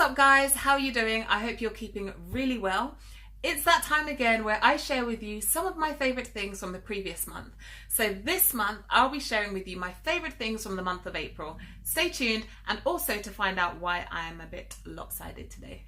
up guys, how are you doing? I hope you're keeping really well. It's that time again where I share with you some of my favorite things from the previous month. So this month I'll be sharing with you my favorite things from the month of April. Stay tuned, and also to find out why I am a bit lopsided today.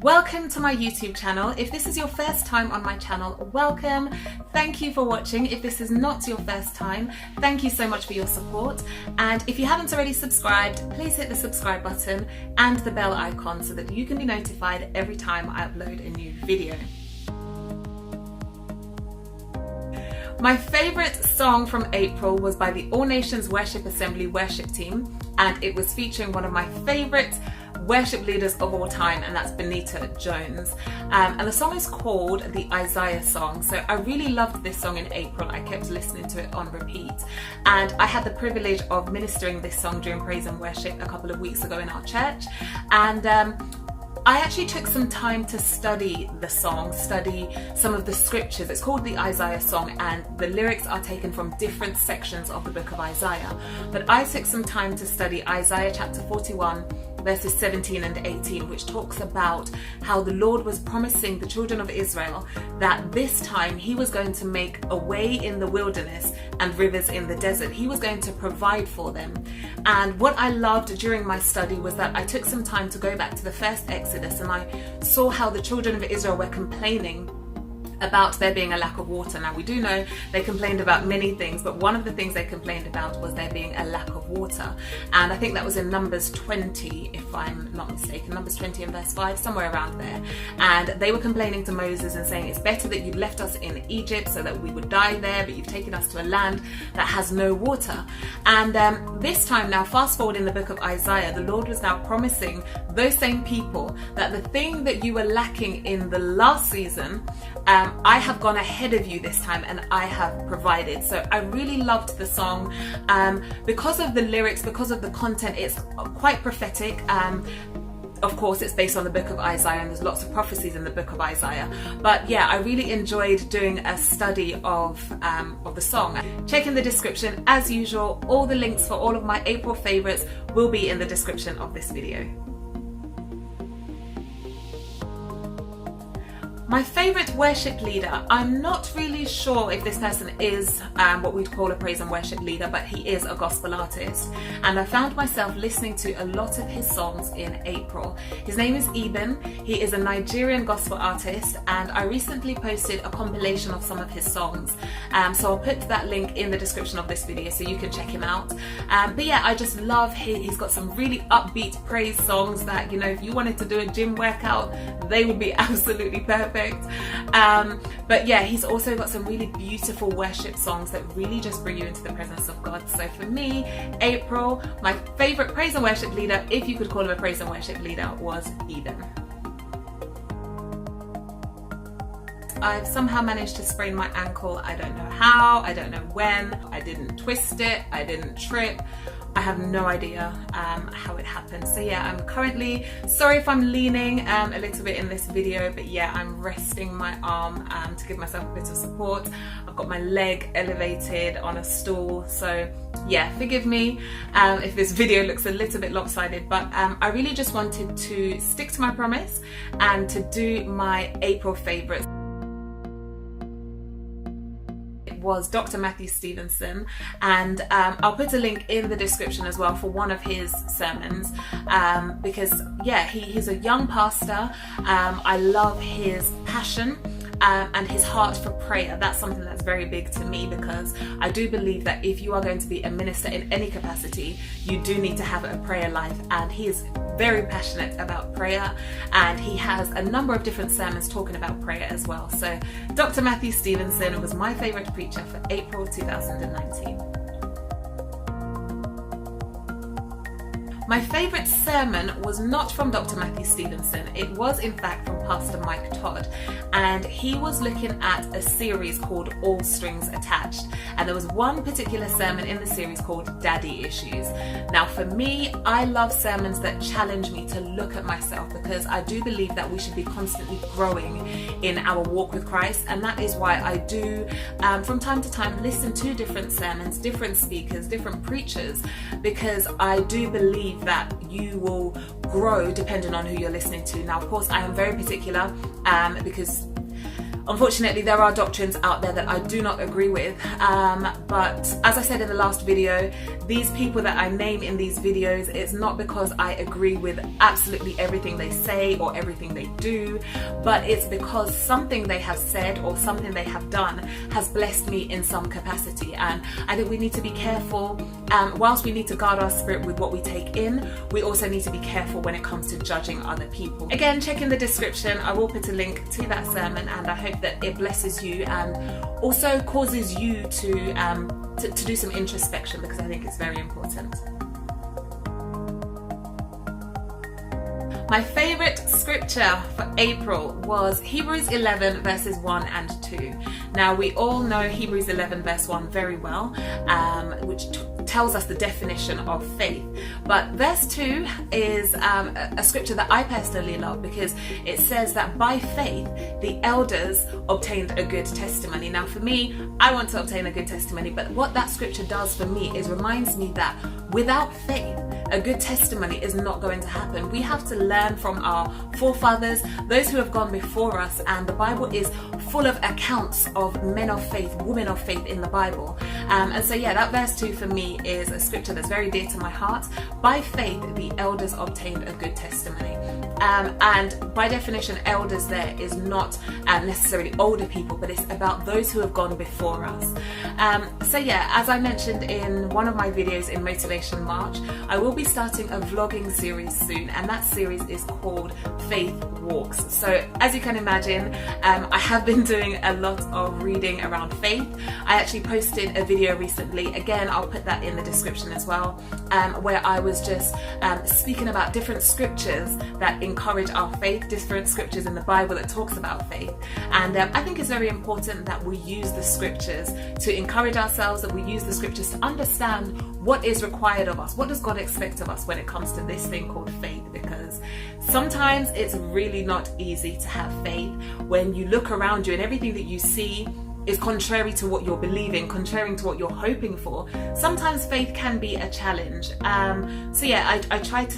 Welcome to my YouTube channel. If this is your first time on my channel, welcome. Thank you for watching. If this is not your first time, thank you so much for your support. And if you haven't already subscribed, please hit the subscribe button and the bell icon so that you can be notified every time I upload a new video. My favorite song from April was by the All Nations Worship Assembly worship team, and it was featuring one of my favorite worship leaders of all time, and that's Benita Jones. And the song is called the Isaiah song. So I really loved this song in April. I kept listening to it on repeat, and I had the privilege of ministering this song during praise and worship a couple of weeks ago in our church. And I actually took some time to study the song, study some of the scriptures. It's called the Isaiah song, and the lyrics are taken from different sections of the book of Isaiah. But I took some time to study Isaiah chapter 41, verses 17 and 18, which talks about how the Lord was promising the children of Israel that this time he was going to make a way in the wilderness and rivers in the desert. He was going to provide for them. And what I loved during my study was that I took some time to go back to the first Exodus, and I saw how the children of Israel were complaining about there being a lack of water. Now we do know they complained about many things, but one of the things they complained about was there being a lack of water. And I think that was in Numbers 20, if I'm not mistaken, Numbers 20 and verse 5, somewhere around there. And they were complaining to Moses and saying, it's better that you left us in Egypt so that we would die there, but you've taken us to a land that has no water. And this time now, fast forward in the book of Isaiah, the Lord was now promising those same people that the thing that you were lacking in the last season, I have gone ahead of you this time and I have provided. So I really loved the song because of the lyrics, because of the content. It's quite prophetic. Of course, it's based on the book of Isaiah, and there's lots of prophecies in the book of Isaiah. But yeah, I really enjoyed doing a study of the song. Check in the description as usual. All the links for all of my April favorites will be in the description of this video. My favorite worship leader, I'm not really sure if this person is what we'd call a praise and worship leader, but he is a gospel artist. And I found myself listening to a lot of his songs in April. His name is Eben. He is a Nigerian gospel artist, and I recently posted a compilation of some of his songs. So I'll put that link in the description of this video so you can check him out. But yeah, I just love he's got some really upbeat praise songs that, you know, if you wanted to do a gym workout, they would be absolutely perfect. But yeah, he's also got some really beautiful worship songs that really just bring you into the presence of God. So for me, April, my favorite praise and worship leader, if you could call him a praise and worship leader, was Eden. I've somehow managed to sprain my ankle. I don't know how, I don't know when. I didn't twist it, I didn't trip. I have no idea how it happened. So yeah, I'm currently, sorry if I'm leaning a little bit in this video, but yeah, I'm resting my arm to give myself a bit of support. I've got my leg elevated on a stool. So yeah, forgive me if this video looks a little bit lopsided, but I really just wanted to stick to my promise and to do my April favorites. Was Dr. Matthew Stevenson, and I'll put a link in the description as well for one of his sermons, because yeah, he's a young pastor. I love his passion and his heart for prayer. That's something that's very big to me, because I do believe that if you are going to be a minister in any capacity, you do need to have a prayer life, and he is very passionate about prayer, and he has a number of different sermons talking about prayer as well. So Dr. Matthew Stevenson was my favorite preacher for April 2019. My favourite sermon was not from Dr. Matthew Stevenson. It was in fact from Pastor Mike Todd, and he was looking at a series called All Strings Attached, and there was one particular sermon in the series called Daddy Issues. Now for me, I love sermons that challenge me to look at myself, because I do believe that we should be constantly growing in our walk with Christ, and that is why I do from time to time listen to different sermons, different speakers, different preachers, because I do believe that you will grow depending on who you're listening to. Now of course I am very particular because unfortunately there are doctrines out there that I do not agree with, but as I said in the last video, these people that I name in these videos, it's not because I agree with absolutely everything they say or everything they do, but it's because something they have said or something they have done has blessed me in some capacity. And I think we need to be careful, whilst we need to guard our spirit with what we take in, we also need to be careful when it comes to judging other people. Again, check in the description, I will put a link to that sermon, and I hope that it blesses you and also causes you to do some introspection, because I think it's very important. My favourite scripture for April was Hebrews 11 verses 1 and 2. Now we all know Hebrews 11 verse 1 very well, which tells us the definition of faith. But verse 2 is a scripture that I personally love, because it says that by faith the elders obtained a good testimony. Now for me, I want to obtain a good testimony, but what that scripture does for me is reminds me that without faith, a good testimony is not going to happen. We have to learn from our forefathers, those who have gone before us, and the Bible is full of accounts of men of faith, women of faith in the Bible. And so yeah, that verse 2 for me is a scripture that's very dear to my heart. By faith, the elders obtained a good testimony. And by definition, elders there is not necessarily older people, but it's about those who have gone before us. So yeah, as I mentioned in one of my videos in Motivation March, I will be starting a vlogging series soon, and that series is called Faith Walks. So as you can imagine, I have been doing a lot of reading around faith. I actually posted a video recently, again I'll put that in the description as well, where I was just speaking about different scriptures that encourage our faith, different scriptures in the Bible that talks about faith. And I think it's very important that we use the scriptures to encourage ourselves, that we use the scriptures to understand what is required of us, what does God expect of us when it comes to this thing called faith, because sometimes it's really not easy to have faith when you look around you and everything that you see is contrary to what you're believing, contrary to what you're hoping for. Sometimes faith can be a challenge. So yeah, I try to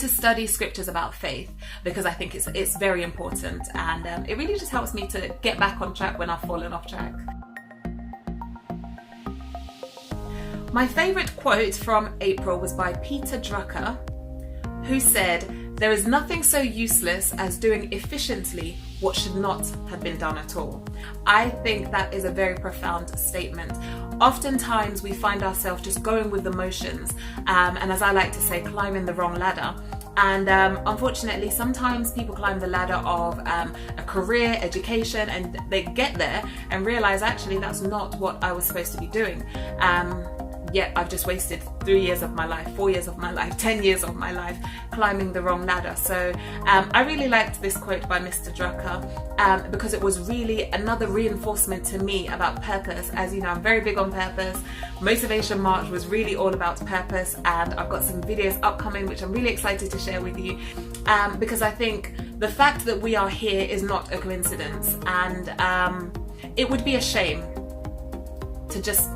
study scriptures about faith, because I think it's very important, and it really just helps me to get back on track when I've fallen off track. My favourite quote from April was by Peter Drucker, who said, "There is nothing so useless as doing efficiently what should not have been done at all." I think that is a very profound statement. Oftentimes we find ourselves just going with the motions, and as I like to say, climbing the wrong ladder. And unfortunately, sometimes people climb the ladder of a career, education, and they get there and realize actually that's not what I was supposed to be doing. Yet I've just wasted 3 years of my life, 4 years of my life, 10 years of my life climbing the wrong ladder. So I really liked this quote by Mr. Drucker, because it was really another reinforcement to me about purpose. As you know, I'm very big on purpose. Motivation March was really all about purpose, and I've got some videos upcoming which I'm really excited to share with you, because I think the fact that we are here is not a coincidence, and it would be a shame to just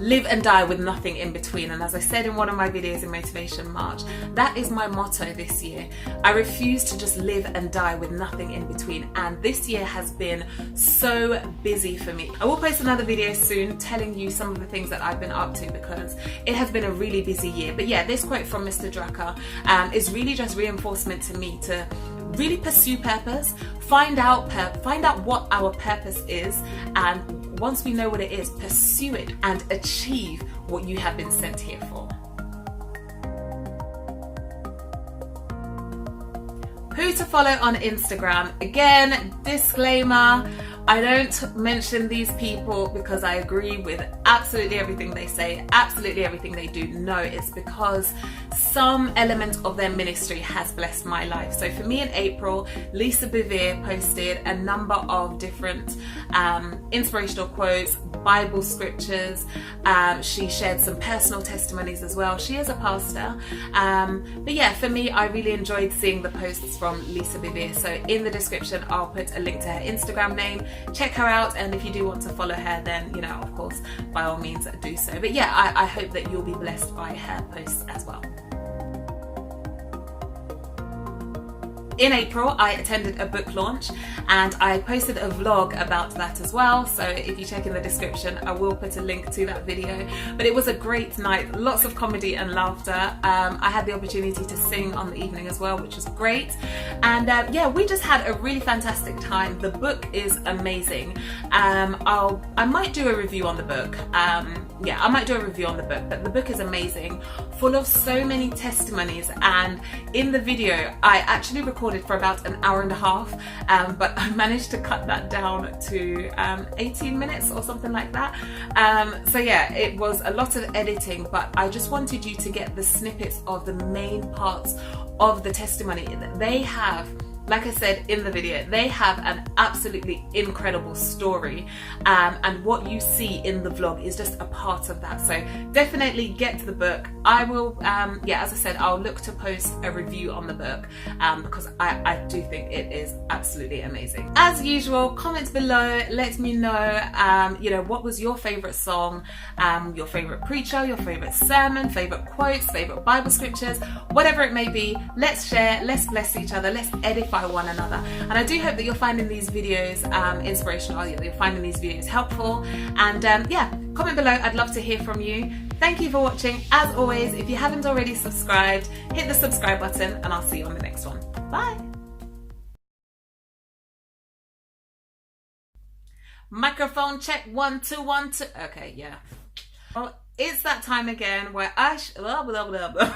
live and die with nothing in between. And as I said in one of my videos in Motivation March, that is my motto this year. I refuse to just live and die with nothing in between, and this year has been so busy for me. I will post another video soon telling you some of the things that I've been up to, because it has been a really busy year. But yeah, this quote from Mr. Drucker is really just reinforcement to me to really pursue purpose, find out what our purpose is, and once we know what it is, pursue it and achieve what you have been sent here for. Who to follow on Instagram? Again, disclaimer, I don't mention these people because I agree with absolutely everything they say, absolutely everything they do. No, it's because some element of their ministry has blessed my life. So for me in April, Sis+her posted a number of different inspirational quotes, Bible scriptures. She shared some personal testimonies as well. She is a pastor. But yeah, for me, I really enjoyed seeing the posts from Sis+her. So in the description, I'll put a link to her Instagram name. Check her out, and if you do want to follow her, then, you know, of course, by all means do so. But yeah, I hope that you'll be blessed by her posts as well. In April, I attended a book launch and I posted a vlog about that as well. So if you check in the description, I will put a link to that video. But it was a great night, lots of comedy and laughter. I had the opportunity to sing on the evening as well, which was great. And yeah, we just had a really fantastic time. The book is amazing. I might do a review on the book. Yeah, I might do a review on the book, but the book is amazing, full of so many testimonies. And in the video, I actually recorded for about an hour and a half, but I managed to cut that down to 18 minutes or something like that. So yeah, it was a lot of editing, but I just wanted you to get the snippets of the main parts of the testimony that they have. Like I said in the video, they have an absolutely incredible story, and what you see in the vlog is just a part of that. So definitely get to the book. I will, yeah, as I said, I'll look to post a review on the book because I do think it is absolutely amazing. As usual, comment below, let me know, you know, what was your favorite song, your favorite preacher, your favorite sermon, favorite quotes, favorite Bible scriptures, whatever it may be. Let's share, let's bless each other, let's edify one another. And I do hope that you're finding these videos inspirational, you're finding these videos helpful, and yeah, comment below. I'd love to hear from you. Thank you for watching. As always, if you haven't already subscribed, hit the subscribe button, and I'll see you on the next one. Bye. Microphone check, 1 2 1 2. Okay, yeah. Well, it's that time again where blah, blah, blah, blah.